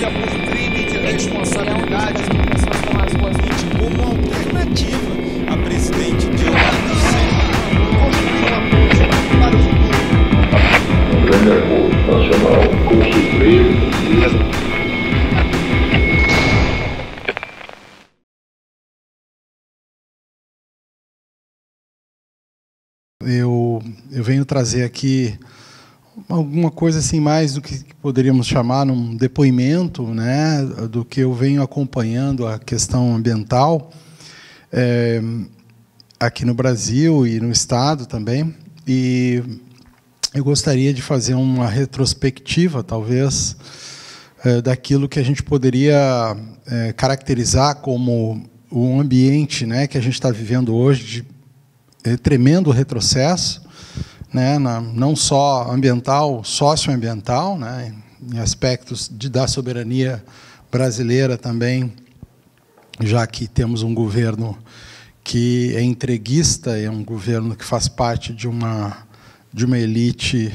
denúncia por crime de responsabilidade política como alternativa a presidente Dilma Rousseff construir uma política para o futuro. Um grande acordo nacional constituído. Eu venho trazer aqui alguma coisa assim mais do que poderíamos chamar num depoimento, né, do que eu venho acompanhando a questão ambiental aqui no Brasil e no Estado também. E eu gostaria de fazer uma retrospectiva, talvez, daquilo que a gente poderia caracterizar como o ambiente, né, que a gente está vivendo hoje, de tremendo retrocesso, né, não só ambiental, socioambiental, né, em aspectos da soberania brasileira também, já que temos um governo que é entreguista, é um governo que faz parte de uma elite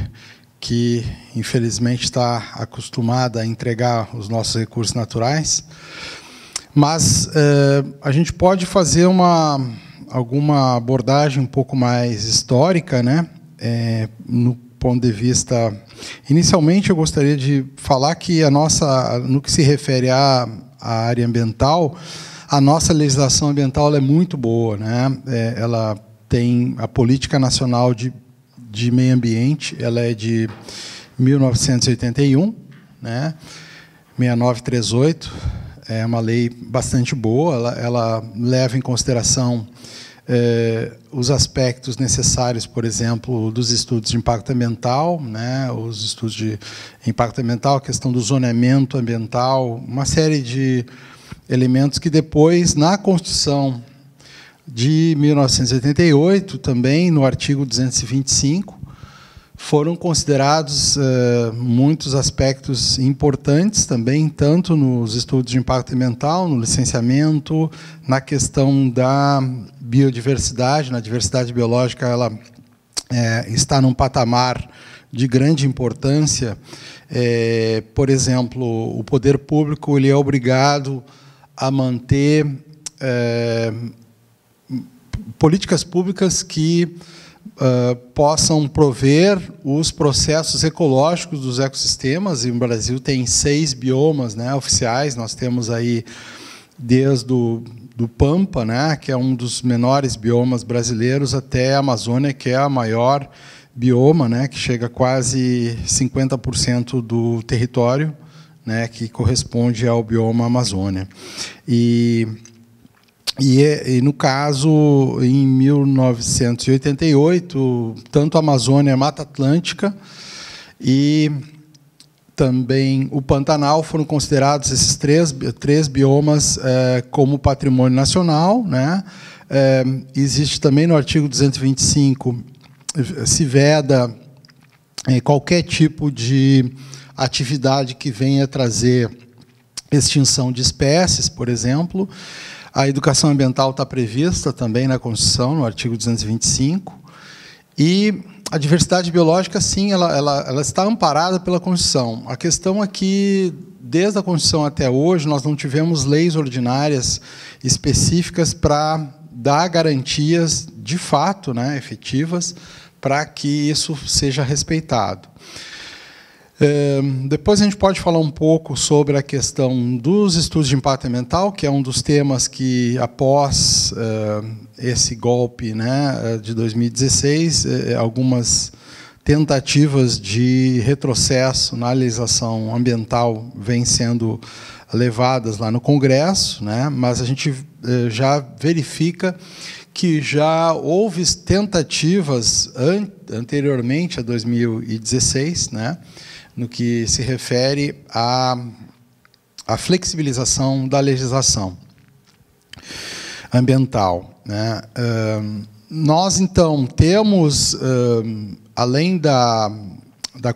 que, infelizmente, está acostumada a entregar os nossos recursos naturais. Mas a gente pode fazer alguma abordagem um pouco mais histórica, né? No ponto de vista... Inicialmente, eu gostaria de falar que no que se refere à área ambiental, a nossa legislação ambiental é muito boa, né? Ela tem a Política Nacional de Meio Ambiente, ela é de 1981, né? 6938, é uma lei bastante boa, ela leva em consideração os aspectos necessários, por exemplo, dos estudos de impacto ambiental, né, os estudos de impacto ambiental, a questão do zoneamento ambiental, uma série de elementos que depois, na Constituição de 1988, também, no artigo 225, foram considerados muitos aspectos importantes também, tanto nos estudos de impacto ambiental, no licenciamento, na questão da biodiversidade, na diversidade biológica, ela está num patamar de grande importância. Por exemplo, o poder público ele é obrigado a manter políticas públicas que possam prover os processos ecológicos dos ecossistemas, e o Brasil tem 6 biomas, né, oficiais. Nós temos aí desde do Pampa, né, que é um dos menores biomas brasileiros, até a Amazônia, que é a maior bioma, né, que chega a quase 50% do território, né, que corresponde ao bioma Amazônia. E no caso, em 1988, tanto a Amazônia, a Mata Atlântica e também o Pantanal foram considerados esses três biomas como patrimônio nacional, né? Existe também no artigo 225, se veda qualquer tipo de atividade que venha trazer extinção de espécies, por exemplo. A educação ambiental está prevista também na Constituição, no artigo 225. E a diversidade biológica, sim, ela está amparada pela Constituição. A questão é que, desde a Constituição até hoje, nós não tivemos leis ordinárias específicas para dar garantias, de fato, né, efetivas, para que isso seja respeitado. Depois a gente pode falar um pouco sobre a questão dos estudos de impacto ambiental, que é um dos temas que, após esse golpe, né, de 2016, algumas tentativas de retrocesso na legislação ambiental vêm sendo levadas lá no Congresso, né, mas a gente já verifica que já houve tentativas anteriormente a 2016, né, no que se refere à flexibilização da legislação ambiental, né? Nós, então, temos, além da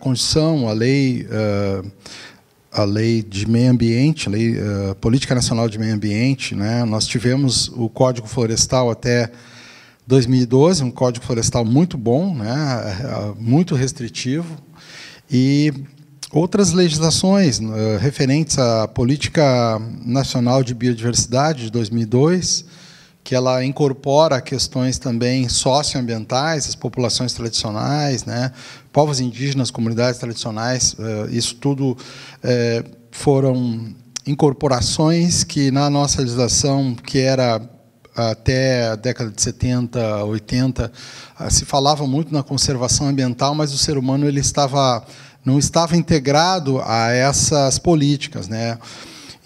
Constituição, a lei de meio ambiente, a Política Nacional de Meio Ambiente, né? Nós tivemos o Código Florestal até 2012, um Código Florestal muito bom, né? Muito restritivo. E outras legislações referentes à Política Nacional de Biodiversidade de 2002, que ela incorpora questões também socioambientais, as populações tradicionais, né, povos indígenas, comunidades tradicionais, isso tudo foram incorporações que na nossa legislação, que era até a década de 70, 80, se falava muito na conservação ambiental, mas o ser humano ele não estava integrado a essas políticas, né?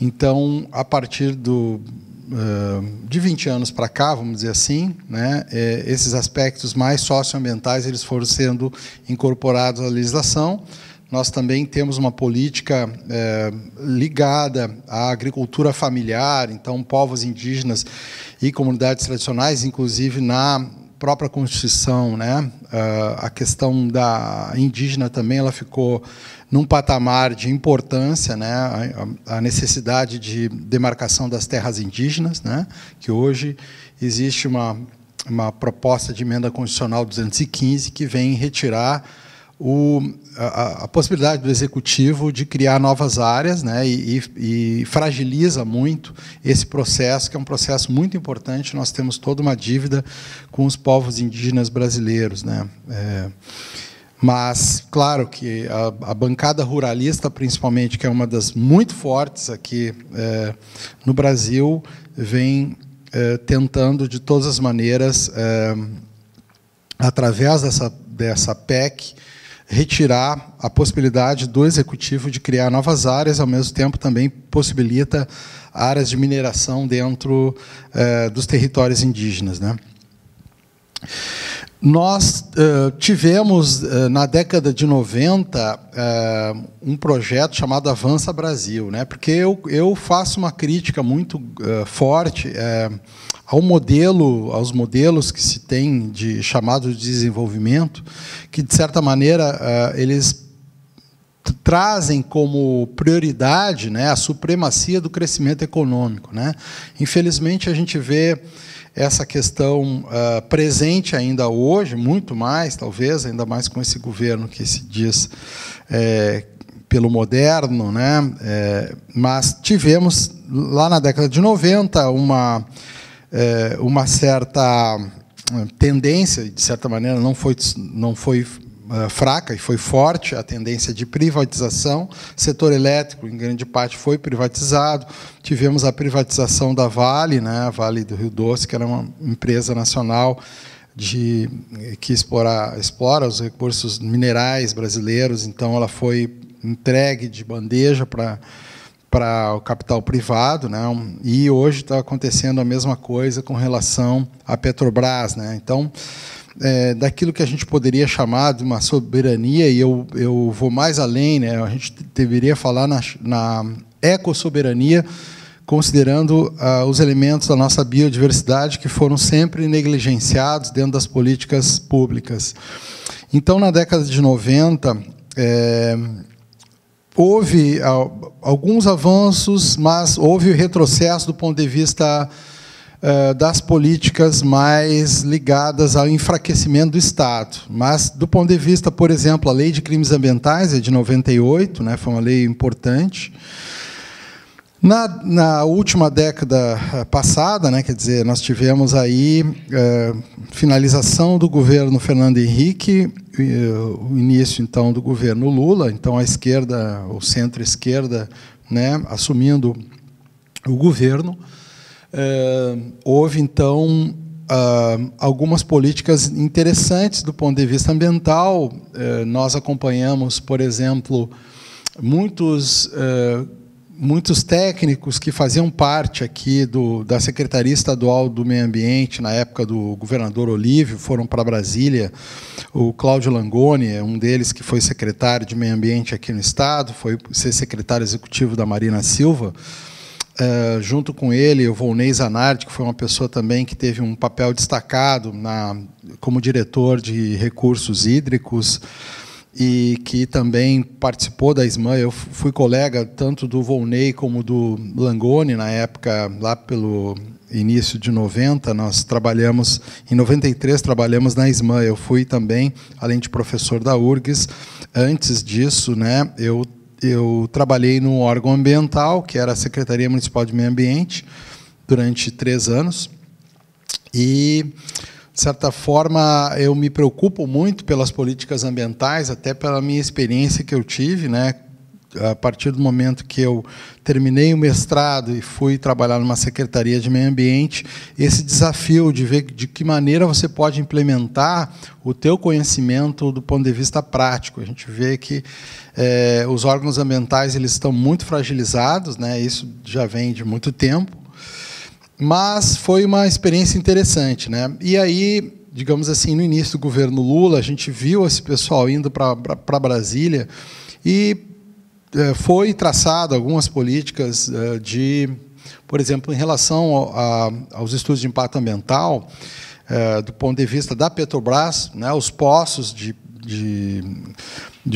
Então, a partir de 20 anos para cá, vamos dizer assim, né, esses aspectos mais socioambientais eles foram sendo incorporados à legislação. Nós também temos uma política ligada à agricultura familiar, então povos indígenas e comunidades tradicionais, inclusive na própria Constituição, né, a questão da indígena também ela ficou num patamar de importância, né, a necessidade de demarcação das terras indígenas, né, que hoje existe uma proposta de emenda constitucional 215 que vem retirar a possibilidade do Executivo de criar novas áreas, né, e fragiliza muito esse processo, que é um processo muito importante. Nós temos toda uma dívida com os povos indígenas brasileiros, né. Mas, claro, que a bancada ruralista, principalmente, que é uma das muito fortes aqui no Brasil, vem tentando, de todas as maneiras, através dessa PEC, retirar a possibilidade do Executivo de criar novas áreas, ao mesmo tempo também possibilita áreas de mineração dentro dos territórios indígenas, né? Nós tivemos, na década de 90, um projeto chamado Avança Brasil, né? Porque eu faço uma crítica muito forte aos modelos que se tem de chamado de desenvolvimento, que, de certa maneira, eles trazem como prioridade, né, a supremacia do crescimento econômico, né? Infelizmente, a gente vê essa questão presente ainda hoje, muito mais, talvez, ainda mais com esse governo que se diz pelo moderno, né? Mas tivemos, lá na década de 90, uma certa tendência, de certa maneira, não foi fraca e foi forte a tendência de privatização. O setor elétrico, em grande parte, foi privatizado. Tivemos a privatização da Vale, né, a Vale do Rio Doce, que era uma empresa nacional que explora os recursos minerais brasileiros. Então, ela foi entregue de bandeja para o capital privado, né? E hoje está acontecendo a mesma coisa com relação à Petrobras, né? Então, daquilo que a gente poderia chamar de uma soberania, e eu vou mais além, né? A gente deveria falar na ecossoberania, considerando os elementos da nossa biodiversidade que foram sempre negligenciados dentro das políticas públicas. Então, na década de 90, houve alguns avanços, mas houve retrocesso do ponto de vista das políticas mais ligadas ao enfraquecimento do Estado. Mas, do ponto de vista, por exemplo, a Lei de Crimes Ambientais é de 98, né, foi uma lei importante. Na última década passada, né, quer dizer, nós tivemos aí finalização do governo Fernando Henrique, o início, então, do governo Lula, então a esquerda, o centro-esquerda, né, assumindo o governo. Houve, então, algumas políticas interessantes do ponto de vista ambiental. Nós acompanhamos, por exemplo, muitos técnicos que faziam parte aqui da Secretaria Estadual do Meio Ambiente, na época do governador Olívio, foram para Brasília. O Cláudio Langoni, um deles que foi secretário de Meio Ambiente aqui no Estado, foi ser secretário executivo da Marina Silva. Junto com ele, o Volney Zanardi, que foi uma pessoa também que teve um papel destacado como diretor de recursos hídricos, e que também participou da SMAN. Eu fui colega tanto do Volney como do Langoni, na época, lá pelo início de 90, nós trabalhamos, em 93, trabalhamos na SMAN. Eu fui também, além de professor da URGS, antes disso, né, eu eu trabalhei no órgão ambiental, que era a Secretaria Municipal de Meio Ambiente, durante 3 anos. E, de certa forma, eu me preocupo muito pelas políticas ambientais, até pela minha experiência que eu tive, né? A partir do momento que eu terminei o mestrado e fui trabalhar numa secretaria de meio ambiente, esse desafio de ver de que maneira você pode implementar o teu conhecimento do ponto de vista prático. A gente vê que os órgãos ambientais eles estão muito fragilizados, né? Isso já vem de muito tempo, mas foi uma experiência interessante, né? E aí, digamos assim, no início do governo Lula, a gente viu esse pessoal indo para Brasília e foi traçado algumas políticas por exemplo, em relação aos estudos de impacto ambiental, do ponto de vista da Petrobras, né, os poços de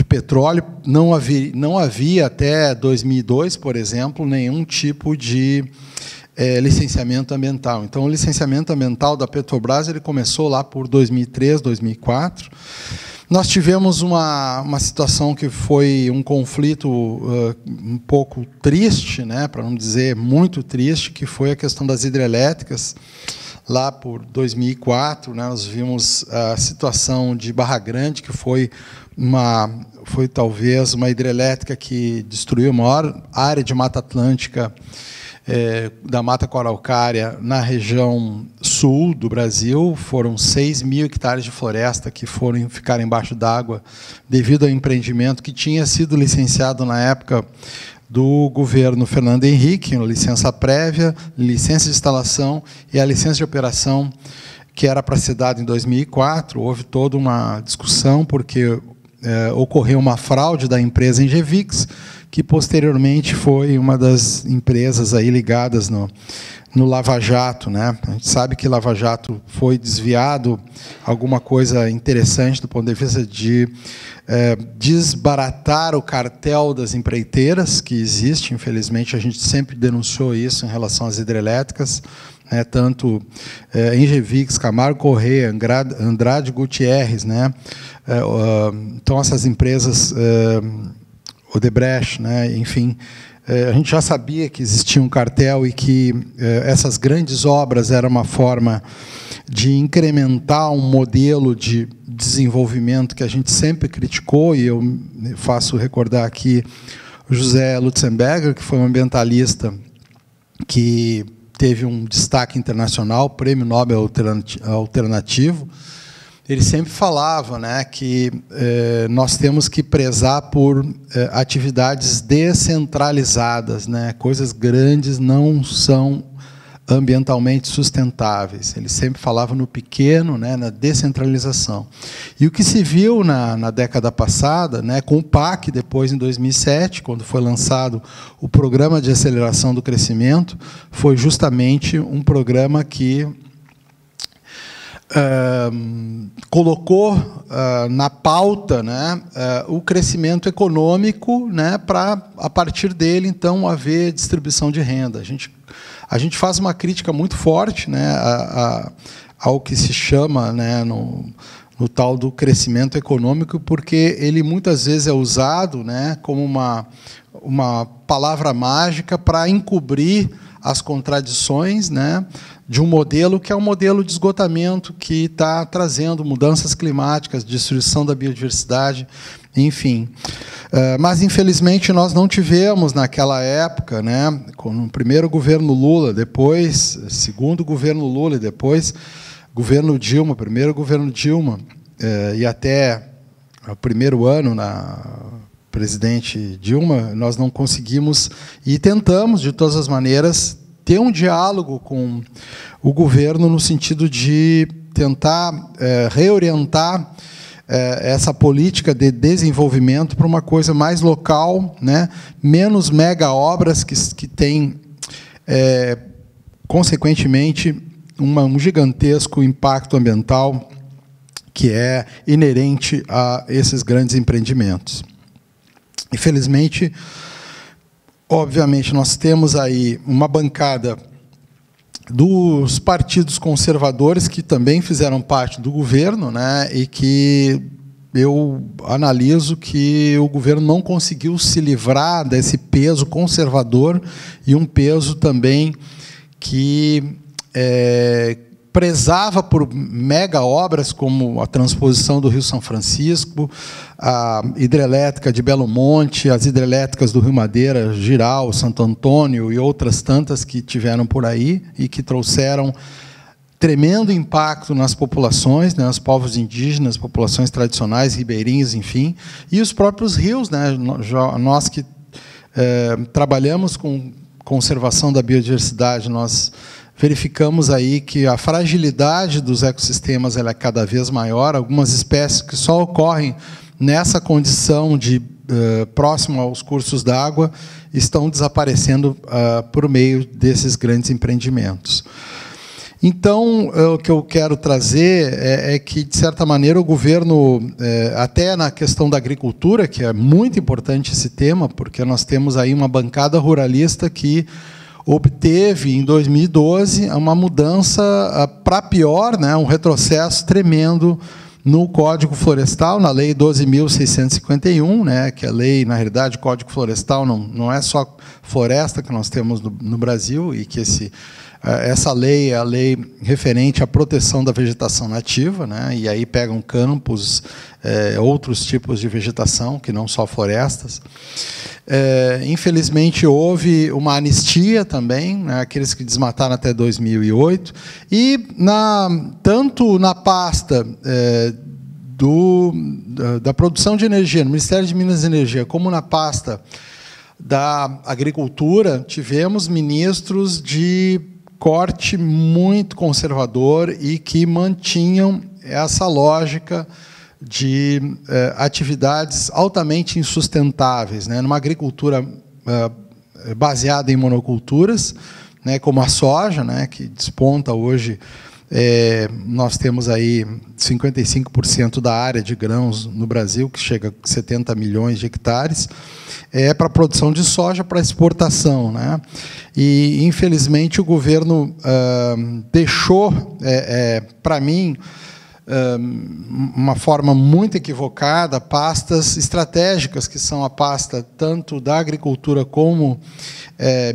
petróleo, não havia até 2002, por exemplo, nenhum tipo de licenciamento ambiental. Então, o licenciamento ambiental da Petrobras ele começou lá por 2003, 2004. Nós tivemos uma situação que foi um conflito um pouco triste, né, para não dizer muito triste, que foi a questão das hidrelétricas. Lá por 2004, né, nós vimos a situação de Barra Grande, que foi talvez uma hidrelétrica que destruiu a maior área de Mata Atlântica da Mata Araucária na região sul do Brasil. Foram 6.000 hectares de floresta que ficaram embaixo d'água devido ao empreendimento que tinha sido licenciado na época do governo Fernando Henrique, a licença prévia, licença de instalação e a licença de operação, que era para ser dada em 2004. Houve toda uma discussão, porque ocorreu uma fraude da empresa Engevix, que posteriormente foi uma das empresas aí ligadas no Lava Jato, né? A gente sabe que Lava Jato foi desviado, alguma coisa interessante do ponto de vista de desbaratar o cartel das empreiteiras que existe. Infelizmente, a gente sempre denunciou isso em relação às hidrelétricas, né? Tanto Engevix, Camargo Corrêa, Andrade Gutierrez, né? Então, essas empresas, Odebrecht, né? Enfim, a gente já sabia que existia um cartel e que essas grandes obras eram uma forma de incrementar um modelo de desenvolvimento que a gente sempre criticou, e eu faço recordar aqui o José Lutzenberger, que foi um ambientalista que teve um destaque internacional, Prêmio Nobel Alternativo. Ele sempre falava, né, que nós temos que prezar por atividades descentralizadas, né? Coisas grandes não são ambientalmente sustentáveis. Ele sempre falava no pequeno, né, na descentralização. E o que se viu na década passada, né, com o PAC, depois em 2007, quando foi lançado o Programa de Aceleração do Crescimento, foi justamente um programa que colocou na pauta, né, o crescimento econômico, né, para, a partir dele, então, haver distribuição de renda. A gente faz uma crítica muito forte, né, ao que se chama, né, no tal do crescimento econômico, porque ele muitas vezes é usado, né, como uma palavra mágica para encobrir as contradições, né, de um modelo que é um modelo de esgotamento que está trazendo mudanças climáticas, destruição da biodiversidade, enfim. Mas, infelizmente, nós não tivemos, naquela época, né, com o primeiro governo Lula, depois, segundo governo Lula, e depois governo Dilma, primeiro governo Dilma, e até o primeiro ano na presidente Dilma, nós não conseguimos, e tentamos, de todas as maneiras, ter um diálogo com o governo no sentido de tentar reorientar essa política de desenvolvimento para uma coisa mais local, né? Menos mega obras que tem, consequentemente, um gigantesco impacto ambiental que é inerente a esses grandes empreendimentos. Infelizmente, obviamente, nós temos aí uma bancada dos partidos conservadores que também fizeram parte do governo, né, e que eu analiso que o governo não conseguiu se livrar desse peso conservador e um peso também que prezava por mega obras como a transposição do Rio São Francisco, a hidrelétrica de Belo Monte, as hidrelétricas do Rio Madeira, Giral, Santo Antônio e outras tantas que tiveram por aí e que trouxeram tremendo impacto nas populações, né, os povos indígenas, populações tradicionais, ribeirinhos, enfim, e os próprios rios, né, nós que trabalhamos com conservação da biodiversidade, nós verificamos aí que a fragilidade dos ecossistemas ela é cada vez maior, algumas espécies que só ocorrem nessa condição de próximo aos cursos d'água estão desaparecendo por meio desses grandes empreendimentos. Então, o que eu quero trazer é que, de certa maneira, o governo, até na questão da agricultura, que é muito importante esse tema, porque nós temos aí uma bancada ruralista que obteve, em 2012, uma mudança para pior, né, um retrocesso tremendo no Código Florestal, na Lei 12.651, né, que a lei, na realidade, o Código Florestal não é só floresta que nós temos no Brasil, e que essa lei é a lei referente à proteção da vegetação nativa, né, e aí pegam campos, outros tipos de vegetação, que não só florestas. Infelizmente, houve uma anistia também, né, aqueles que desmataram até 2008, e tanto na pasta da produção de energia, no Ministério de Minas e Energia, como na pasta da Agricultura, tivemos ministros de corte muito conservador e que mantinham essa lógica de atividades altamente insustentáveis, né? Numa agricultura baseada em monoculturas, né, como a soja, né, que desponta hoje. Nós temos aí 55% da área de grãos no Brasil, que chega a 70 milhões de hectares, para a produção de soja para exportação, né? E, infelizmente, o governo deixou, para mim, uma forma muito equivocada, pastas estratégicas, que são a pasta tanto da agricultura como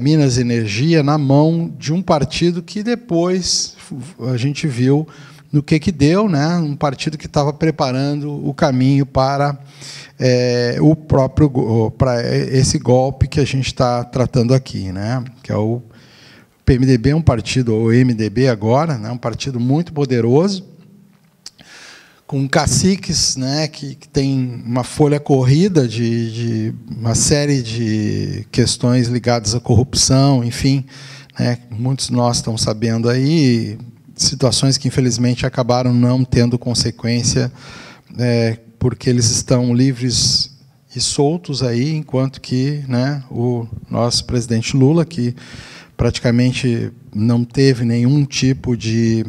Minas e Energia, na mão de um partido que depois a gente viu no que deu, né? Um partido que estava preparando o caminho para para esse golpe que a gente está tratando aqui, né? Que é o PMDB, um partido, ou MDB agora, né? Um partido muito poderoso, com caciques, né, que tem uma folha corrida de uma série de questões ligadas à corrupção, enfim, né, muitos de nós estão sabendo aí, situações que, infelizmente, acabaram não tendo consequência, porque eles estão livres e soltos aí, enquanto que, né, o nosso presidente Lula, que praticamente não teve nenhum tipo de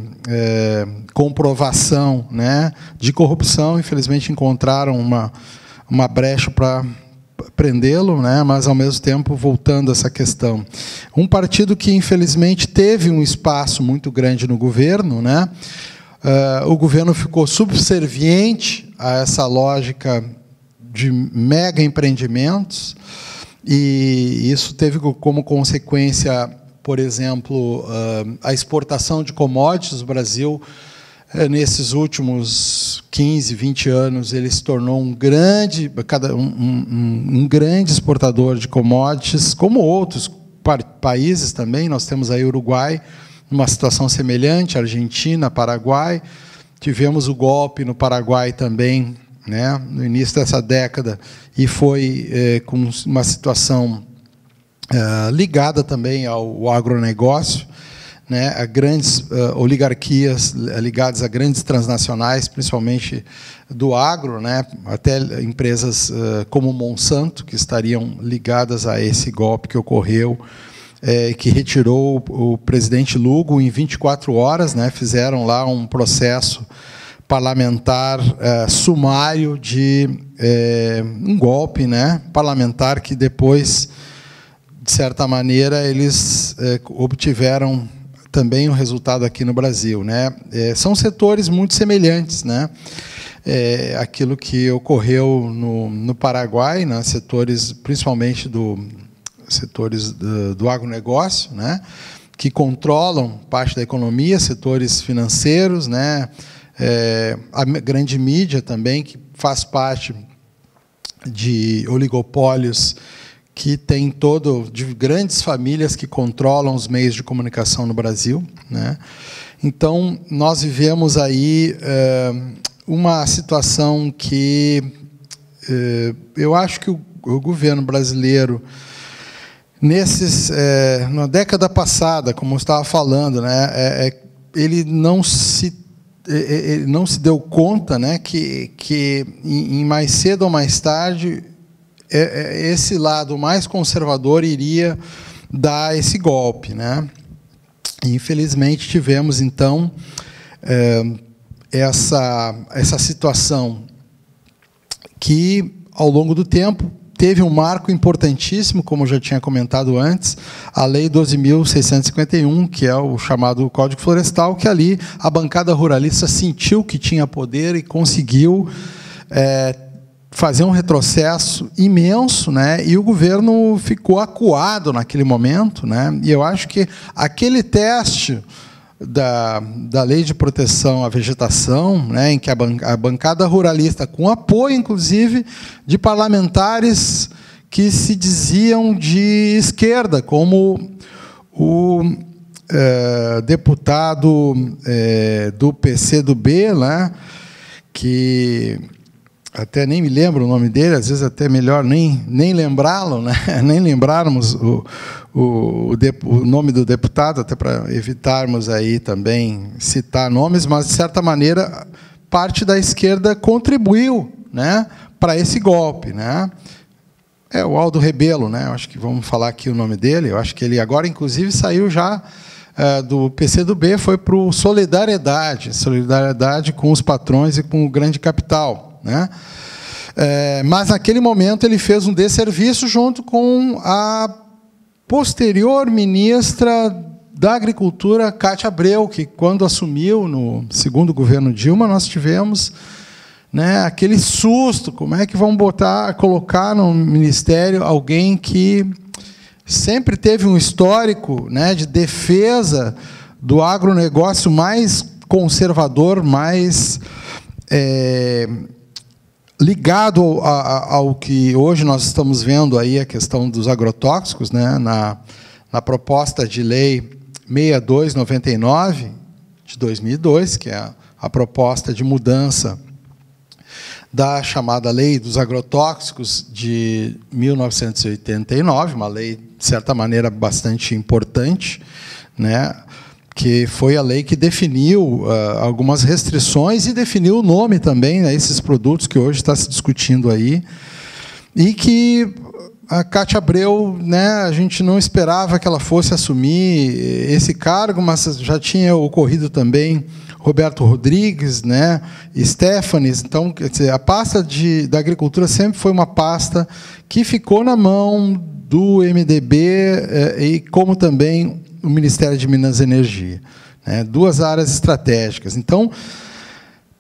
comprovação, né, de corrupção. Infelizmente, encontraram uma brecha para prendê-lo, né, mas, ao mesmo tempo, voltando a essa questão. Um partido que, infelizmente, teve um espaço muito grande no governo, né, o governo ficou subserviente a essa lógica de mega empreendimentos, e isso teve como consequência, por exemplo, a exportação de commodities. O Brasil, nesses últimos 15, 20 anos, ele se tornou um grande exportador de commodities, como outros países também. Nós temos aí o Uruguai, numa situação semelhante, Argentina, Paraguai. Tivemos o golpe no Paraguai também, né, no início dessa década, e foi com uma situação ligada também ao agronegócio, né, a grandes oligarquias ligadas a grandes transnacionais, principalmente do agro, né, até empresas como Monsanto, que estariam ligadas a esse golpe que ocorreu, que retirou o presidente Lugo em 24 horas, né, fizeram lá um processo parlamentar sumário de um golpe, né, parlamentar, que depois, de certa maneira, eles obtiveram também um resultado aqui no Brasil, né. São setores muito semelhantes, né. aquilo que ocorreu no Paraguai, nos setores, principalmente setores do agronegócio, né, que controlam parte da economia, setores financeiros, né, a grande mídia também, que faz parte de oligopólios que tem de grandes famílias que controlam os meios de comunicação no Brasil, né. Então, nós vivemos aí uma situação que eu acho que o governo brasileiro, na década passada, como eu estava falando, né, ele não se deu conta, né, que em mais cedo ou mais tarde esse lado mais conservador iria dar esse golpe, né? E, infelizmente, tivemos então essa situação que, ao longo do tempo, teve um marco importantíssimo, como eu já tinha comentado antes, a Lei 12.651, que é o chamado Código Florestal, que ali a bancada ruralista sentiu que tinha poder e conseguiu fazer um retrocesso imenso, né? E o governo ficou acuado naquele momento, né? E eu acho que aquele teste da Lei de Proteção à Vegetação, né, em que a bancada ruralista, com apoio, inclusive, de parlamentares que se diziam de esquerda, como o deputado do PCdoB, né, que até nem me lembro o nome dele, às vezes até melhor nem lembrá-lo, né? Nem lembrarmos o nome do deputado, até para evitarmos aí também citar nomes, mas, de certa maneira, parte da esquerda contribuiu, né, para esse golpe, né? O Aldo Rebelo, né? Eu acho que vamos falar aqui o nome dele. Eu acho que ele agora, inclusive, saiu já do PCdoB, foi para o Solidariedade com os patrões e com o grande capital, né? Mas, naquele momento, ele fez um desserviço junto com a posterior ministra da Agricultura, Cátia Abreu, que, quando assumiu no segundo governo Dilma, nós tivemos, né, aquele susto, como é que vão colocar no ministério alguém que sempre teve um histórico, né, de defesa do agronegócio mais conservador, mais ligado ao que hoje nós estamos vendo aí, a questão dos agrotóxicos, né, na proposta de lei 6299 de 2002, que é a proposta de mudança da chamada Lei dos Agrotóxicos de 1989, uma lei, de certa maneira, bastante importante, né, que foi a lei que definiu algumas restrições e definiu o nome também a esses produtos que hoje está se discutindo aí, e que a Cátia Abreu, né, a gente não esperava que ela fosse assumir esse cargo, mas já tinha ocorrido também Roberto Rodrigues, né, Stefanes. Então, quer dizer, a pasta da agricultura sempre foi uma pasta que ficou na mão do MDB e como também o Ministério de Minas e Energia, né, duas áreas estratégicas. Então,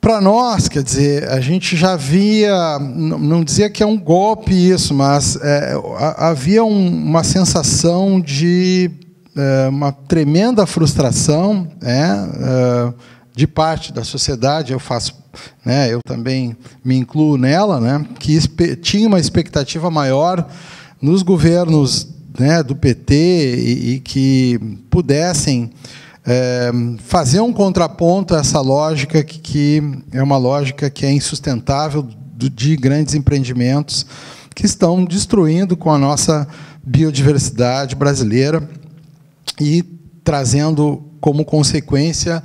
para nós, quer dizer, a gente já via, não dizia que é um golpe isso, mas havia uma sensação de uma tremenda frustração, de parte da sociedade. Eu também me incluo nela, né, que tinha uma expectativa maior nos governos, né, do PT e que pudessem fazer um contraponto a essa lógica que é uma lógica que é insustentável de grandes empreendimentos que estão destruindo com a nossa biodiversidade brasileira e trazendo como consequência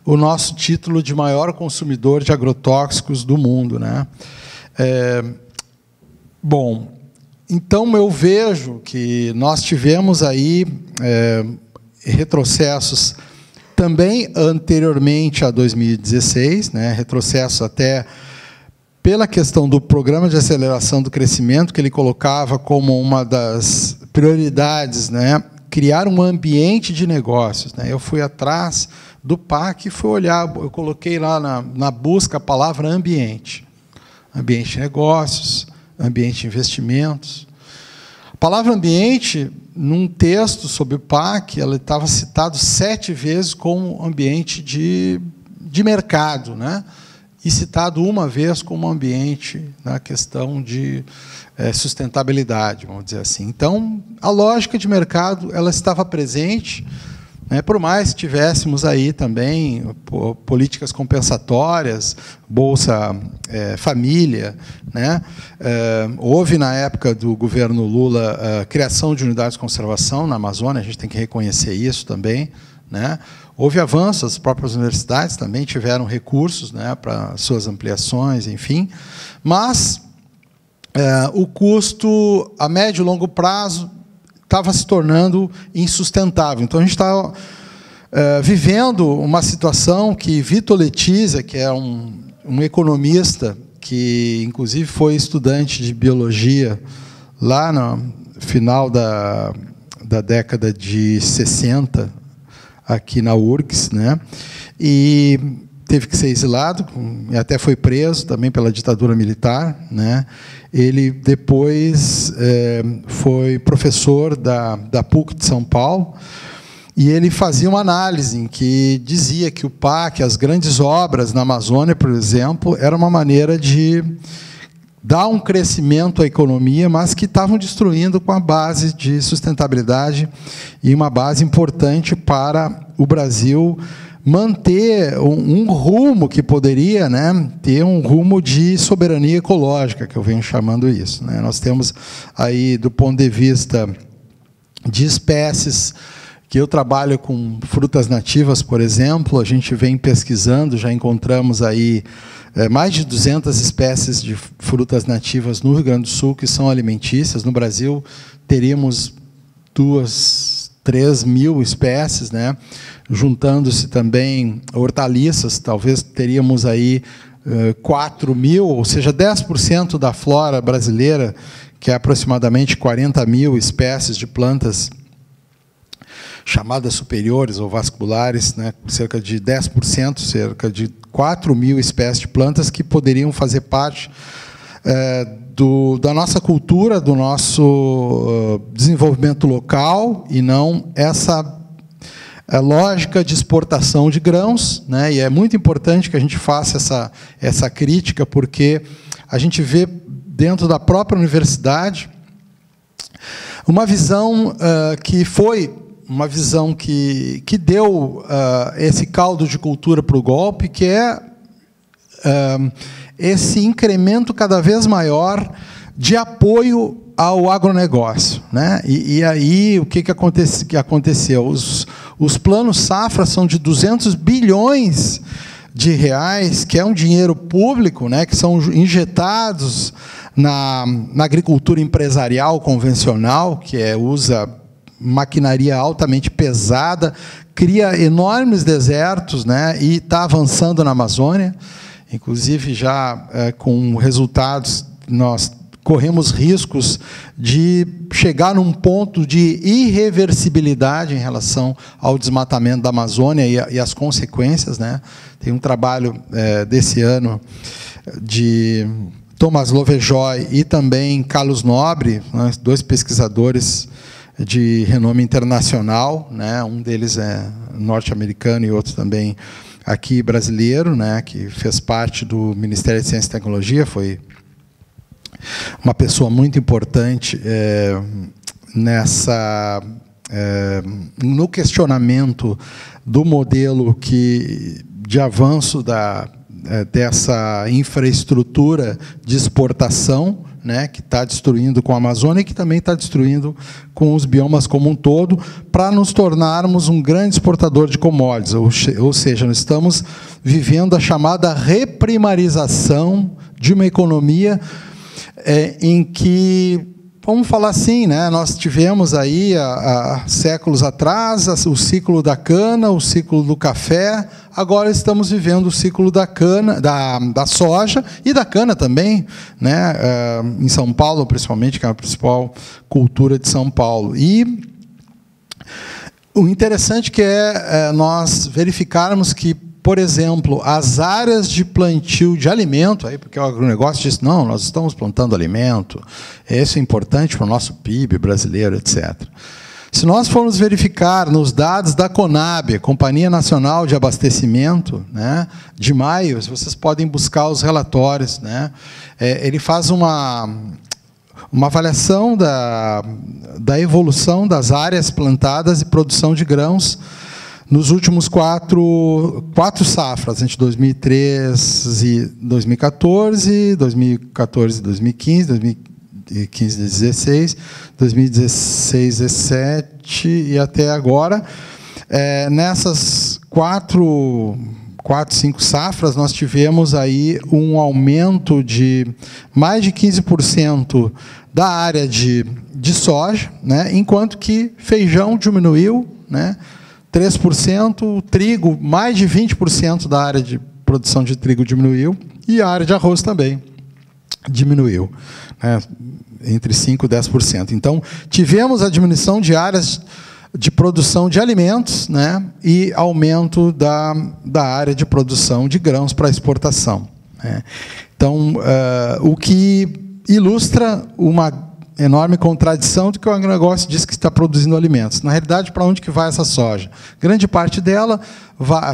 o nosso título de maior consumidor de agrotóxicos do mundo, né? Bom, então eu vejo que nós tivemos aí retrocessos também anteriormente a 2016, né, retrocesso até pela questão do Programa de Aceleração do Crescimento, que ele colocava como uma das prioridades, né, criar um ambiente de negócios, né? Eu fui atrás do PAC e fui olhar, eu coloquei lá na busca a palavra ambiente. Ambiente de negócios, ambiente de investimentos. A palavra ambiente, num texto sobre o PAC, ela estava citado 7 vezes como ambiente de mercado, né? E citado uma vez como ambiente na questão de sustentabilidade, vamos dizer assim. Então, a lógica de mercado ela estava presente, né, por mais que tivéssemos aí também políticas compensatórias, Bolsa Família, né? Houve, na época do governo Lula, a criação de unidades de conservação na Amazônia, a gente tem que reconhecer isso também, né? Houve avanços, as próprias universidades também tiveram recursos, né, para suas ampliações, enfim, mas o custo a médio e longo prazo estava se tornando insustentável. Então, a gente está vivendo uma situação que Vitor Letizia, que é um economista, que, inclusive, foi estudante de biologia lá no final da década de 60, aqui na URGS, né? E teve que ser exilado, e até foi preso também pela ditadura militar, né? Ele depois foi professor da PUC de São Paulo, e ele fazia uma análise em que dizia que o PAC, as grandes obras na Amazônia, por exemplo, era uma maneira de dar um crescimento à economia, mas que estavam destruindo com a base de sustentabilidade e uma base importante para o Brasil manter um rumo que poderia, né, ter um rumo de soberania ecológica, que eu venho chamando isso, né? Nós temos aí, do ponto de vista de espécies, que eu trabalho com frutas nativas, por exemplo, a gente vem pesquisando, já encontramos aí mais de 200 espécies de frutas nativas no Rio Grande do Sul que são alimentícias. No Brasil, teríamos 3 mil espécies, né? Juntando-se também hortaliças, talvez teríamos aí 4 mil, ou seja, 10% da flora brasileira, que é aproximadamente 40 mil espécies de plantas chamadas superiores ou vasculares, né? Cerca de 10%, cerca de 4 mil espécies de plantas que poderiam fazer parte da nossa cultura, do nosso desenvolvimento local, e não essa lógica de exportação de grãos, né? E é muito importante que a gente faça essa crítica, porque a gente vê dentro da própria universidade uma visão que foi uma visão que deu esse caldo de cultura para o golpe, que é esse incremento cada vez maior de apoio ao agronegócio, né? E aí, o que aconteceu? Os planos safra são de 200 bilhões de reais, que é um dinheiro público, né, que são injetados na agricultura empresarial convencional, que usa maquinaria altamente pesada, cria enormes desertos, né, e está avançando na Amazônia. Inclusive, já com resultados, nós corremos riscos de chegar num ponto de irreversibilidade em relação ao desmatamento da Amazônia e as consequências, né? Tem um trabalho desse ano de Thomas Lovejoy e também Carlos Nobre, né, 2 pesquisadores de renome internacional, né? Um deles é norte-americano e outro também aqui brasileiro, né? Que fez parte do Ministério de Ciência e Tecnologia, foi uma pessoa muito importante no questionamento do modelo de avanço dessa infraestrutura de exportação, né, que está destruindo com a Amazônia e que também está destruindo com os biomas como um todo, para nos tornarmos um grande exportador de commodities. Ou seja, nós estamos vivendo a chamada reprimarização de uma economia em que, vamos falar assim, né, nós tivemos aí, há séculos atrás, o ciclo da cana, o ciclo do café, agora estamos vivendo o ciclo da cana, da soja e da cana também, né, em São Paulo, principalmente, que é a principal cultura de São Paulo. E O interessante que é nós verificarmos que, por exemplo, as áreas de plantio de alimento, aí, porque o agronegócio diz, não, nós estamos plantando alimento, isso é importante para o nosso PIB brasileiro, etc. Se nós formos verificar nos dados da Conab, Companhia Nacional de Abastecimento, né, de maio, vocês podem buscar os relatórios, né, ele faz uma avaliação da evolução das áreas plantadas e produção de grãos nos últimos quatro safras, entre 2013 e 2014, 2014 e 2015, 2015 e 2016, 2016 e 2017 e até agora. Nessas 5 safras, nós tivemos aí um aumento de mais de 15% da área de soja, né, enquanto que feijão diminuiu, né, 3%, o trigo, mais de 20% da área de produção de trigo diminuiu, e a área de arroz também diminuiu, né, entre 5% e 10%. Então, tivemos a diminuição de áreas de produção de alimentos, né, e aumento da área de produção de grãos para exportação, né. Então, o que ilustra uma enorme contradição de que o agronegócio diz que está produzindo alimentos. Na realidade, para onde que vai essa soja? Grande parte dela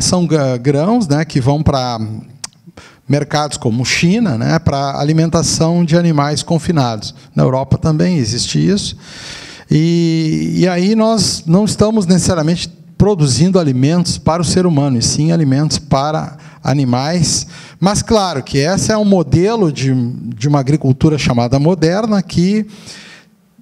são grãos, né, que vão para mercados como China, né, para alimentação de animais confinados. Na Europa também existe isso. E aí nós não estamos necessariamente produzindo alimentos para o ser humano, e sim alimentos para animais. Mas, claro, que esse é um modelo de uma agricultura chamada moderna, que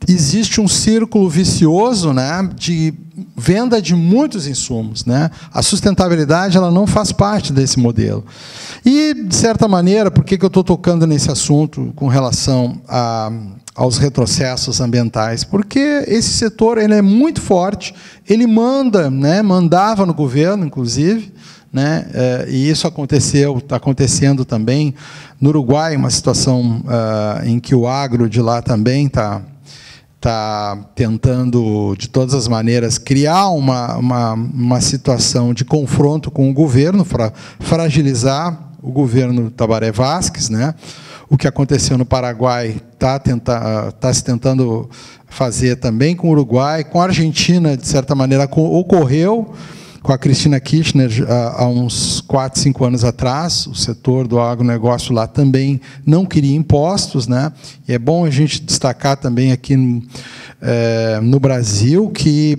existe um círculo vicioso, né, de venda de muitos insumos, né? A sustentabilidade ela não faz parte desse modelo. E, de certa maneira, por que eu estou tocando nesse assunto com relação aos retrocessos ambientais? Porque esse setor ele é muito forte, ele mandava no governo, inclusive, né, e isso está acontecendo também no Uruguai, uma situação em que o agro de lá também está tentando, de todas as maneiras, criar uma situação de confronto com o governo, para fragilizar o governo Tabaré Vázquez, né? O que aconteceu no Paraguai está se tentando fazer também com o Uruguai, com a Argentina, de certa maneira, ocorreu com a Cristina Kirchner há uns 4, 5 anos atrás. O setor do agronegócio lá também não queria impostos, né? E é bom a gente destacar também aqui no Brasil que,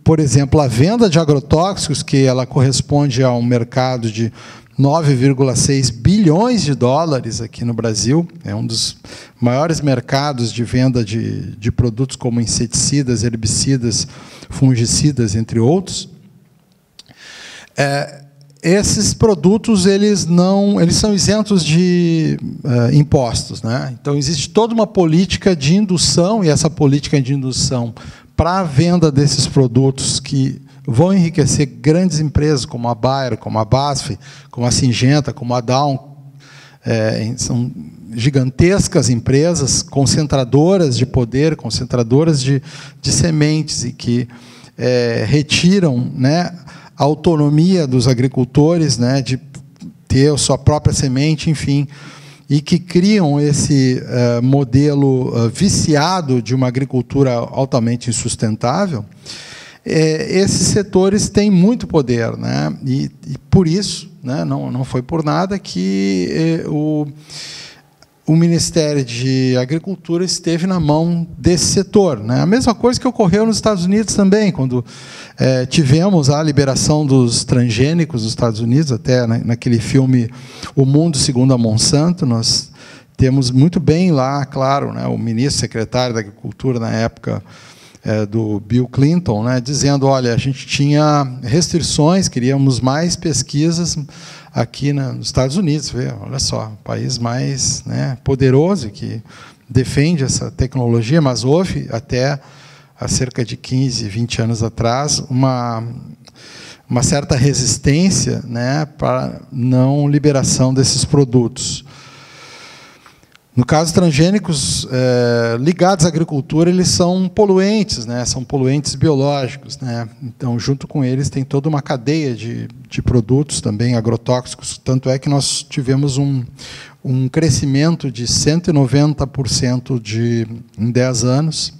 por exemplo, a venda de agrotóxicos, que ela corresponde a um mercado de 9,6 bilhões de dólares aqui no Brasil, é um dos maiores mercados de venda de produtos como inseticidas, herbicidas, fungicidas, entre outros. Esses produtos eles são isentos de impostos, né? Então existe toda uma política de indução, e essa política de indução para a venda desses produtos que vão enriquecer grandes empresas como a Bayer, como a BASF, como a Syngenta, como a Dow, são gigantescas empresas concentradoras de poder, concentradoras de sementes, e que retiram, né, a autonomia dos agricultores, né, de ter a sua própria semente, enfim, e que criam esse modelo viciado de uma agricultura altamente insustentável. Esses setores têm muito poder, né, e por isso, né, não foi por nada que o Ministério de Agricultura esteve na mão desse setor, né? A mesma coisa que ocorreu nos Estados Unidos também, quando tivemos a liberação dos transgênicos nos Estados Unidos, até naquele filme O Mundo Segundo a Monsanto, nós temos muito bem lá, claro, né, o ministro secretário da Agricultura na época do Bill Clinton, né, dizendo, olha, a gente tinha restrições, queríamos mais pesquisas aqui nos Estados Unidos. Olha só, o país mais, né, poderoso, que defende essa tecnologia, mas houve até há cerca de 15, 20 anos atrás uma certa resistência, né, para não liberação desses produtos. No caso, transgênicos ligados à agricultura, eles são poluentes, né? São poluentes biológicos, né? Então, junto com eles, tem toda uma cadeia de produtos também agrotóxicos. Tanto é que nós tivemos um crescimento de 190% em 10 anos.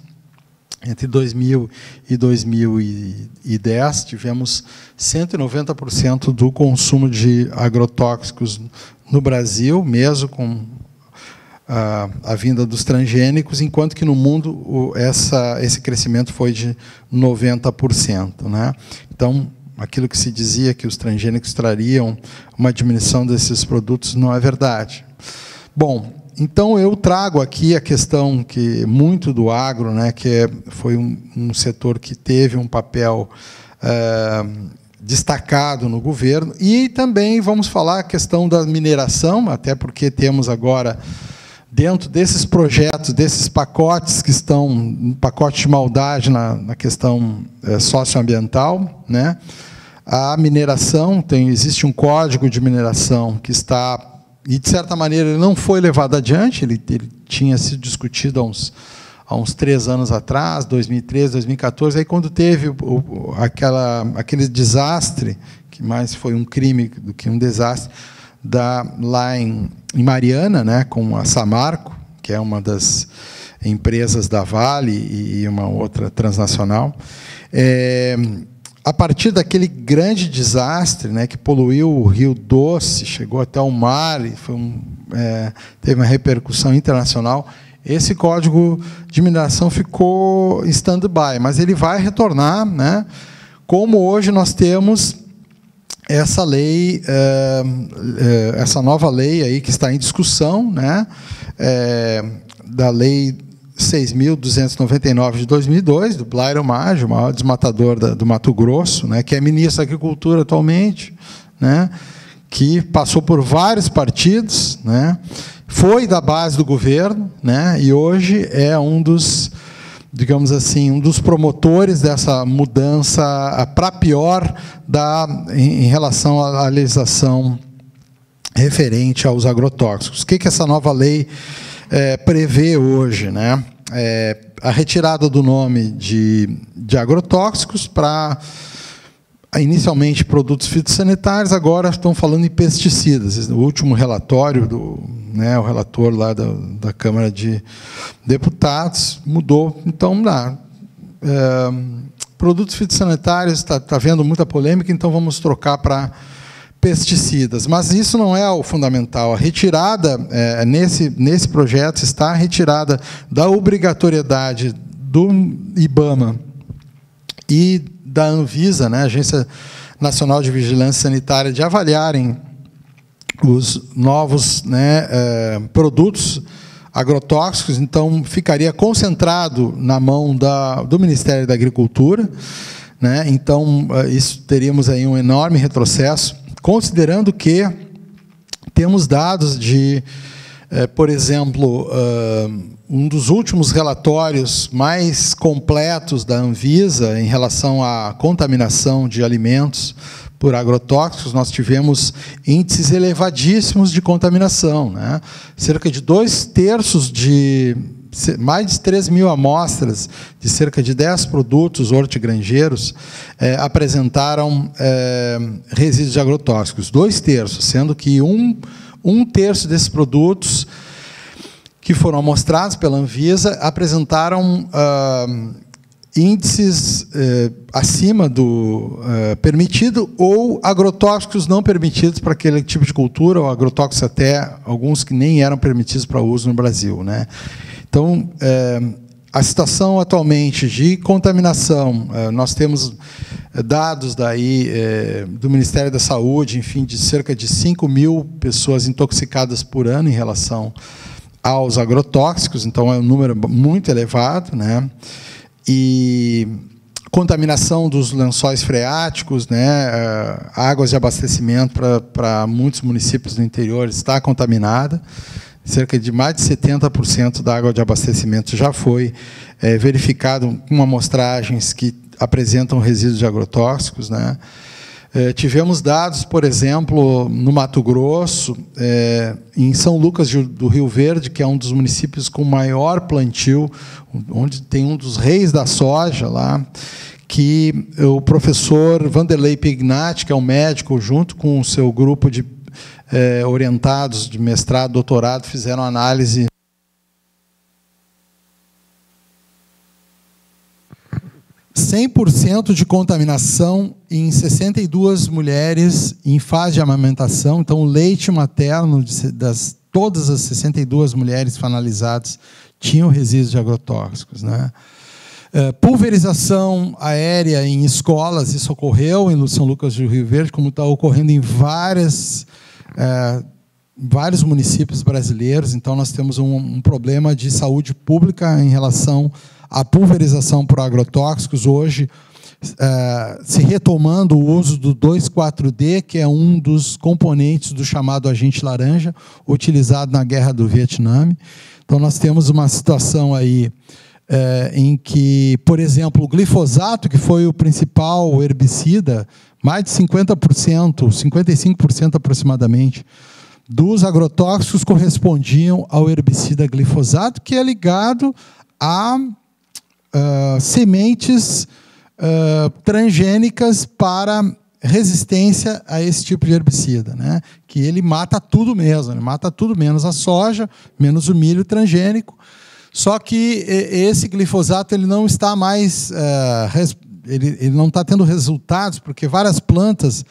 Entre 2000 e 2010, tivemos 190% do consumo de agrotóxicos no Brasil, mesmo com a vinda dos transgênicos, enquanto que no mundo esse crescimento foi de 90%. Né? Então, aquilo que se dizia que os transgênicos trariam uma diminuição desses produtos não é verdade. Bom, então eu trago aqui a questão que muito do agro, né, que foi um setor que teve um papel destacado no governo, e também vamos falar a questão da mineração, até porque temos agora, dentro desses projetos, desses pacotes que estão, um pacote de maldade na questão socioambiental, né? A mineração, existe um código de mineração que está, e de certa maneira ele não foi levado adiante, ele tinha sido discutido há uns 3 anos atrás, 2013, 2014, aí quando teve aquele desastre, que mais foi um crime do que um desastre, lá em Mariana, né, com a Samarco, que é uma das empresas da Vale e uma outra transnacional. A partir daquele grande desastre, né, que poluiu o Rio Doce, chegou até o mar, e teve uma repercussão internacional, esse código de mineração ficou em stand-by, mas ele vai retornar, né, como hoje nós temos essa lei, essa nova lei aí que está em discussão, né, da lei 6.299 de 2002, do Blairo Maggi, o maior desmatador do Mato Grosso, né, que é ministro da Agricultura atualmente, né, que passou por vários partidos, né, foi da base do governo, né, e hoje é digamos assim, um dos promotores dessa mudança para pior em relação à legislação referente aos agrotóxicos. O que essa nova lei prevê hoje, né? A retirada do nome de agrotóxicos para, inicialmente, produtos fitossanitários, agora estão falando em pesticidas. O último relatório, o relator lá da Câmara de Deputados mudou. Então, produtos fitossanitários, está havendo muita polêmica, então vamos trocar para pesticidas. Mas isso não é o fundamental. A retirada, nesse projeto, está a retirada da obrigatoriedade do IBAMA e da Anvisa, né, Agência Nacional de Vigilância Sanitária, de avaliarem os novos, né, produtos agrotóxicos. Então, ficaria concentrado na mão do Ministério da Agricultura, né? Então, teríamos aí um enorme retrocesso, considerando que temos dados por exemplo, um dos últimos relatórios mais completos da Anvisa em relação à contaminação de alimentos por agrotóxicos, nós tivemos índices elevadíssimos de contaminação, né? Cerca de 2/3 mais de 3.000 amostras de cerca de 10 produtos hortigranjeiros apresentaram resíduos de agrotóxicos. 2/3, sendo que um terço desses produtos que foram amostrados pela Anvisa apresentaram índices acima do permitido ou agrotóxicos não permitidos para aquele tipo de cultura, ou agrotóxicos até alguns que nem eram permitidos para uso no Brasil, né? Então, a situação atualmente de contaminação, nós temos dados do Ministério da Saúde, enfim, de cerca de 5.000 pessoas intoxicadas por ano em relação aos agrotóxicos, então é um número muito elevado, né? E contaminação dos lençóis freáticos, né? Águas de abastecimento para muitos municípios do interior está contaminada. Cerca de mais de 70% da água de abastecimento já foi verificado com amostragens que apresentam resíduos de agrotóxicos, né? Tivemos dados, por exemplo, no Mato Grosso, em São Lucas do Rio Verde, que é um dos municípios com maior plantio, onde tem um dos reis da soja lá, que o professor Vanderlei Pignatti, que é um médico, junto com o seu grupo de orientados de mestrado, doutorado, fizeram análise 100% de contaminação em 62 mulheres em fase de amamentação. Então, o leite materno todas as 62 mulheres analisadas tinham resíduos de agrotóxicos, né? Pulverização aérea em escolas, isso ocorreu em São Lucas do Rio Verde, como está ocorrendo em vários municípios brasileiros. Então, nós temos um problema de saúde pública em relação à pulverização por agrotóxicos. Hoje, se retomando o uso do 2,4-D, que é um dos componentes do chamado agente laranja, utilizado na Guerra do Vietnã. Então, nós temos uma situação aí em que, por exemplo, o glifosato, que foi o principal herbicida, mais de 50%, 55% aproximadamente, dos agrotóxicos correspondiam ao herbicida glifosato, que é ligado a sementes transgênicas para resistência a esse tipo de herbicida, né? Que ele mata tudo mesmo, ele mata tudo menos a soja, menos o milho transgênico. Só que esse glifosato ele não está mais, ele não está tendo resultados, porque várias plantas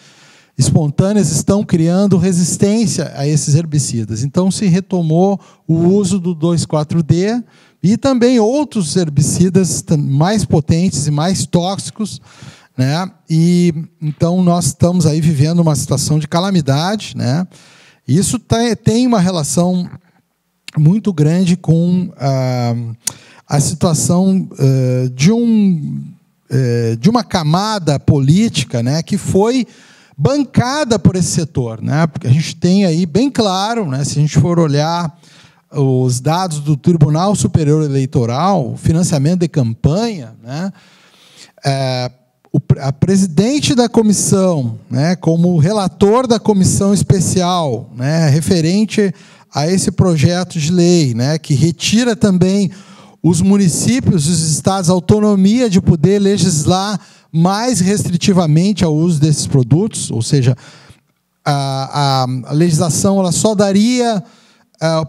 espontâneas estão criando resistência a esses herbicidas. Então, se retomou o uso do 2,4-D e também outros herbicidas mais potentes e mais tóxicos, né? E então nós estamos aí vivendo uma situação de calamidade, né? Isso tem uma relação muito grande com a situação de uma camada política, né, que foi bancada por esse setor, né? Porque a gente tem aí bem claro, né, se a gente for olhar os dados do Tribunal Superior Eleitoral, o financiamento de campanha, né, a presidente da comissão, né, como relator da comissão especial, né, referente a esse projeto de lei, né, que retira também os municípios, os estados, a autonomia de poder legislar mais restritivamente ao uso desses produtos, ou seja, a legislação ela só daria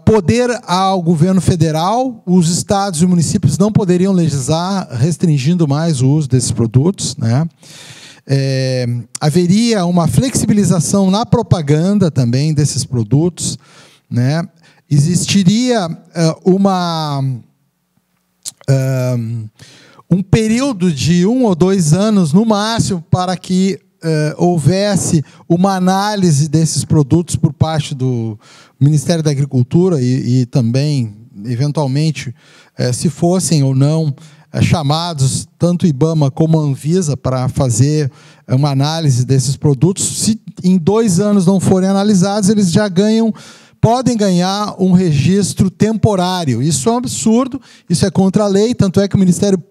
poder ao governo federal, os estados e municípios não poderiam legislar restringindo mais o uso desses produtos, né? Haveria uma flexibilização na propaganda também desses produtos, né? Existiria um período de 1 ou 2 anos, no máximo, para que houvesse uma análise desses produtos por parte do Ministério da Agricultura e também, eventualmente, se fossem ou não chamados, tanto o IBAMA como a Anvisa, para fazer uma análise desses produtos. Se em 2 anos não forem analisados, eles já podem ganhar um registro temporário. Isso é um absurdo, isso é contra a lei, tanto é que o Ministério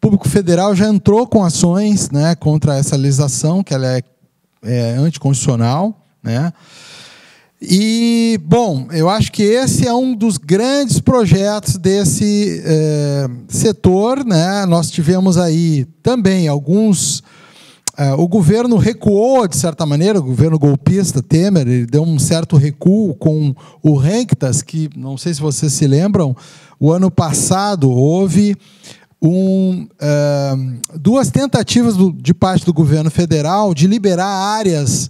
Público Federal já entrou com ações, né, contra essa legislação, que ela é anticonstitucional, né? E, bom, eu acho que esse é um dos grandes projetos desse setor, né? Nós tivemos aí também alguns... o governo recuou, de certa maneira, o governo golpista, Temer, ele deu um certo recuo com o Renctas, que, não sei se vocês se lembram, o ano passado houve 2 tentativas de parte do governo federal de liberar áreas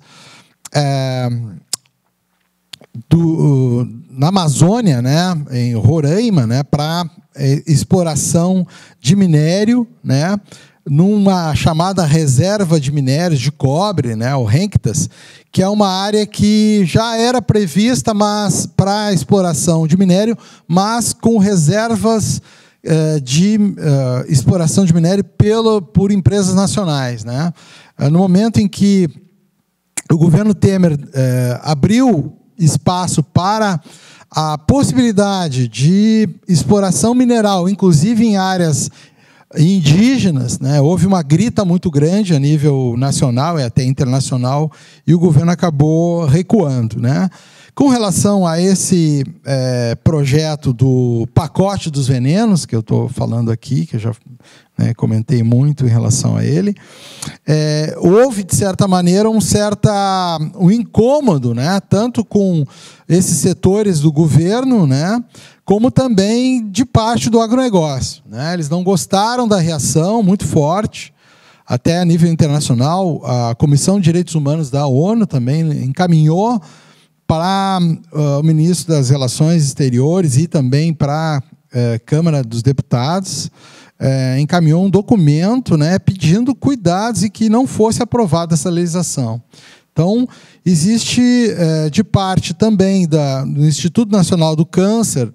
na Amazônia, né, em Roraima, né, para exploração de minério, né, numa chamada reserva de minérios de cobre, né, o Renctas, que é uma área que já era prevista mas para exploração de minério, mas com reservas de exploração de minério por empresas nacionais, né? No momento em que o governo Temer abriu espaço para a possibilidade de exploração mineral, inclusive em áreas indígenas, né? Houve uma grita muito grande a nível nacional e até internacional, e o governo acabou recuando, né? Com relação a esse projeto do pacote dos venenos, que eu estou falando aqui, que eu já comentei muito em relação a ele, houve, de certa maneira, um incômodo, né? Tanto com esses setores do governo, né? Como também de parte do agronegócio, né? Eles não gostaram da reação muito forte, até a nível internacional. A Comissão de Direitos Humanos da ONU também encaminhou para o ministro das Relações Exteriores e também para a Câmara dos Deputados, encaminhou um documento, né, pedindo cuidados e que não fosse aprovada essa legislação. Então, existe, de parte também do Instituto Nacional do Câncer,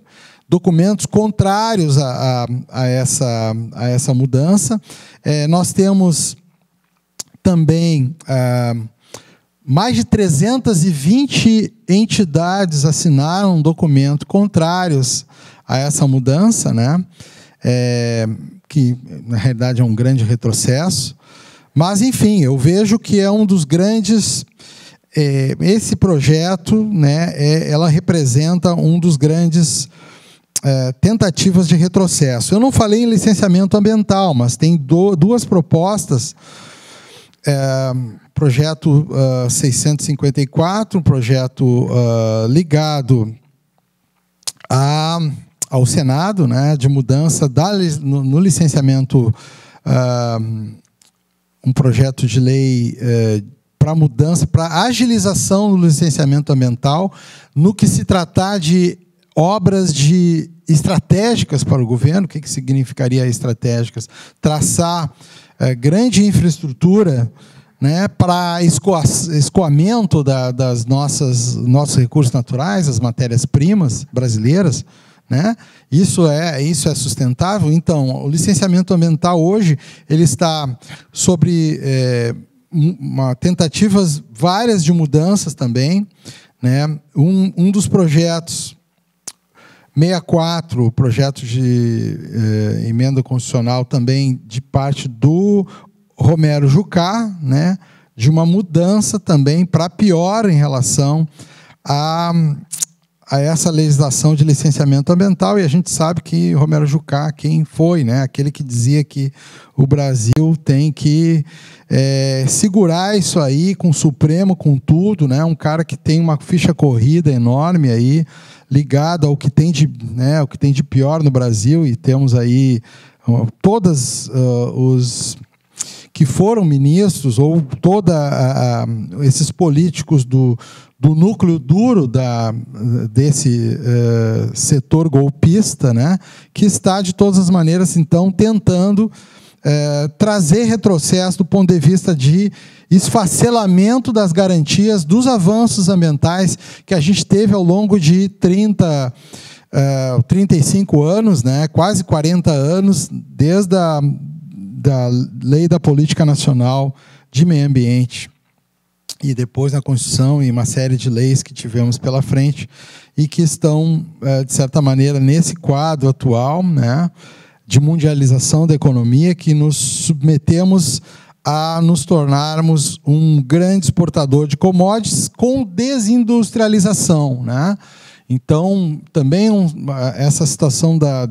documentos contrários a essa mudança. Nós temos também mais de 320 entidades assinaram um documento contrários a essa mudança, né? Que, na realidade, é um grande retrocesso. Mas, enfim, eu vejo que é um dos grandes... esse projeto, né, ela representa um dos grandes tentativas de retrocesso. Eu não falei em licenciamento ambiental, mas tem duas propostas. Projeto 654, um projeto ligado ao Senado, né, de mudança no licenciamento, um projeto de lei para mudança, para agilização do licenciamento ambiental, no que se tratar de obras estratégicas para o governo. O que significaria estratégicas? Traçar grande infraestrutura, né, para escoamento dos nossos recursos naturais, as matérias-primas brasileiras, né? Isso é sustentável. Então, o licenciamento ambiental hoje ele está sobre tentativas várias de mudanças também, né? Um dos projetos 64, o projeto de emenda constitucional também de parte do Romero Jucá, né, de uma mudança também para pior em relação a essa legislação de licenciamento ambiental. E a gente sabe que Romero Jucá, quem foi, né, aquele que dizia que o Brasil tem que segurar isso aí com o Supremo, com tudo, né, um cara que tem uma ficha corrida enorme aí, ligado ao que tem de pior no Brasil, e temos aí todas os que foram ministros, ou esses políticos do núcleo duro desse setor golpista, né, que está, de todas as maneiras, então, tentando trazer retrocesso do ponto de vista de esfacelamento das garantias dos avanços ambientais que a gente teve ao longo de 35 anos, né, quase 40 anos, desde da Lei da Política Nacional de Meio Ambiente, e depois na Constituição e uma série de leis que tivemos pela frente e que estão, de certa maneira, nesse quadro atual, né, de mundialização da economia, que nos submetemos a nos tornarmos um grande exportador de commodities com desindustrialização, né? Então, também essa situação da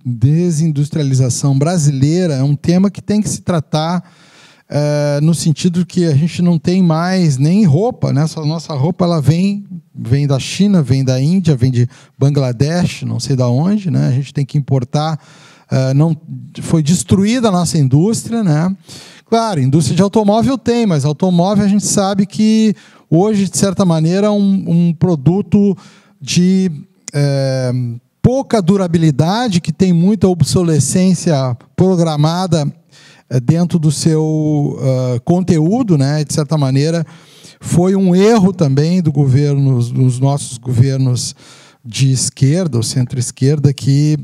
desindustrialização brasileira é um tema que tem que se tratar no sentido que a gente não tem mais nem roupa, né? A nossa roupa ela vem da China, vem da Índia, vem de Bangladesh, não sei de onde, né? A gente tem que importar. Foi destruída a nossa indústria, né? Claro, indústria de automóvel tem, mas automóvel a gente sabe que hoje, de certa maneira, é um produto de pouca durabilidade, que tem muita obsolescência programada dentro do seu conteúdo, né? De certa maneira, foi um erro também dos nossos governos de esquerda, ou centro-esquerda, que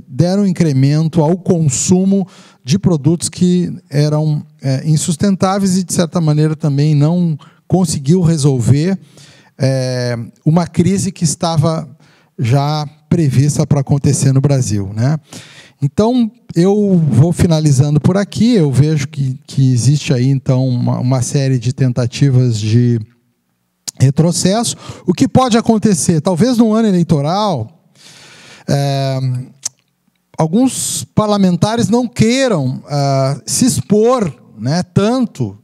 deram incremento ao consumo de produtos que eram insustentáveis e, de certa maneira, também não conseguiu resolver uma crise que estava já prevista para acontecer no Brasil, né? Então, eu vou finalizando por aqui. Eu vejo que existe aí, então, uma série de tentativas de retrocesso. O que pode acontecer? Talvez no ano eleitoral, alguns parlamentares não queiram se expor, né, tanto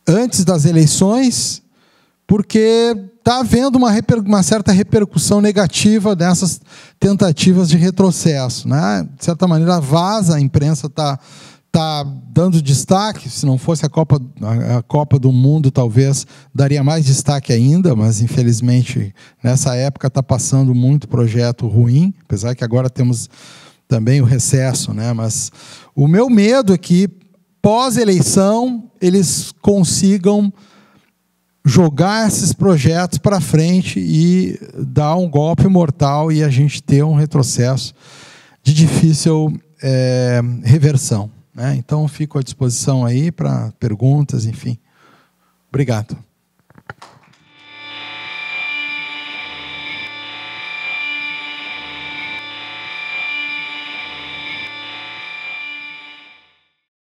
antes das eleições, porque está havendo uma certa repercussão negativa dessas tentativas de retrocesso, né? De certa maneira, a imprensa está dando destaque. Se não fosse a Copa do Mundo, talvez daria mais destaque ainda, mas, infelizmente, nessa época está passando muito projeto ruim, apesar que agora temos também o recesso, né? Mas o meu medo é que, pós-eleição, eles consigam jogar esses projetos para frente e dar um golpe mortal e a gente ter um retrocesso de difícil reversão, né? Então, fico à disposição aí para perguntas, enfim. Obrigado.